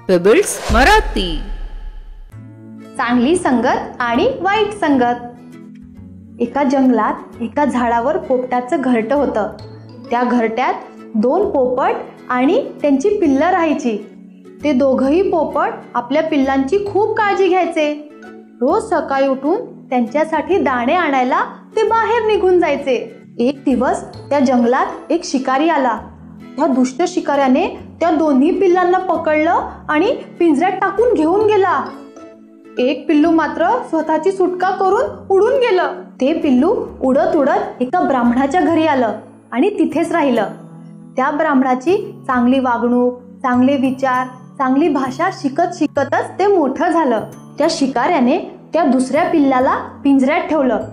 Pebbles Marathi. चांगली संगत आणि वाईट संगत. एका जंगलात एका झाडावर पोपटाचं घरटं होतं. त्या घरट्यात 2 पोपट आणि त्यांची पिल्लं राहायची. ते दोघंही पोपट आपल्या पिल्लांची खूप काळजी घ्यायचे. रोज सकाळी उठून त्यांच्यासाठी दाणे आणायला ते बाहेर निघून जायचे. एक दिवस त्या जंगलात एक शिकारी आला. त्या दुष्ट शिकाऱ्याने त्या दोन्ही पिल्लांना पकडलं आणि पिंजऱ्यात टाकून घेऊन गेला. एक पिल्लू मात्र स्वतःची सुटका करून उडून गेलं. ते पिल्लू उडत उडत एका ब्राह्मणाच्या घरी आलं आणि तिथेच राहिलं. त्या ब्राह्मणाची चांगली वागणूक, चांगले विचार, चांगली भाषा शिकत शिकतच ते मोठं झालं. त्या शिकाऱ्याने त्या दुसऱ्या पिल्लाला पिंजऱ्यात ठेवलं.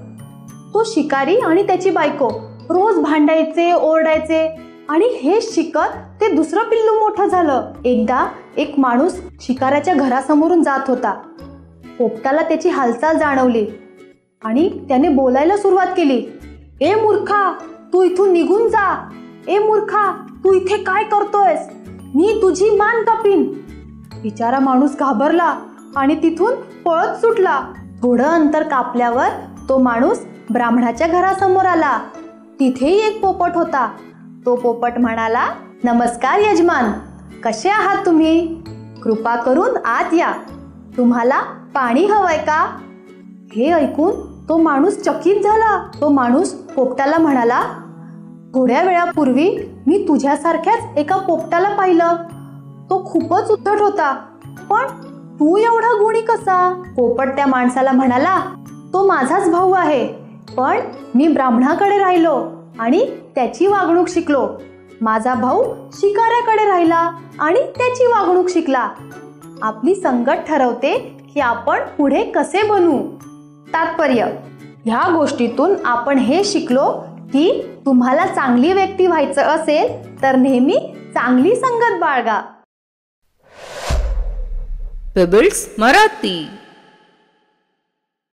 तो शिकारी आणि त्याची बायको रोज भांडायचे, ओरडायचे आणि हे शिकत ते दुसरं पिल्लू मोठं झालं. एकदा एक माणूस शिकाऱ्याच्या घरासमोरून जात होता. पोपटाला त्याची हालचाल जाणवली आणि त्याने बोलायला सुरुवात केली. ए मूर्खा, तू इथून निघून जा. ए मूर्खा, तू इथे काय करतोयस? मी तुझी मान कापीन. बिचारा माणूस घाबरला आणि तिथून पळत सुटला. थोडं अंतर कापल्यावर तो माणूस ब्राह्मणाच्या घरासमोर आला. तिथेही एक पोपट होता. तो पोपट म्हणाला, नमस्कार यजमान, कसे आहात तुम्ही? कृपा करून आत या. तुम्हाला पाणी हवंय का? हे ऐकून तो माणूस चकित झाला. तो माणूस पोपटाला म्हणाला, थोड्या वेळापूर्वी मी तुझ्यासारख्याच एका पोपटाला पाहिलं. तो खूपच उद्धट होता, पण तू एवढा गुणी कसा? पोपट त्या माणसाला म्हणाला, तो माझाच भाऊ आहे, पण मी ब्राह्मणाकडे राहिलो आणि त्याची वागणूक शिकलो. माझा भाऊ शिकाऱ्याकडे राहिला आणि त्याची वागणूक शिकला. आपली संगत ठरवते की आपण पुढे कसे बनू. तात्पर्य: ह्या गोष्टीतून आपण हे शिकलो की तुम्हाला चांगली व्यक्ती व्हायचं असेल तर नेहमी चांगली संगत बाळगा. पेबल्स मराठी.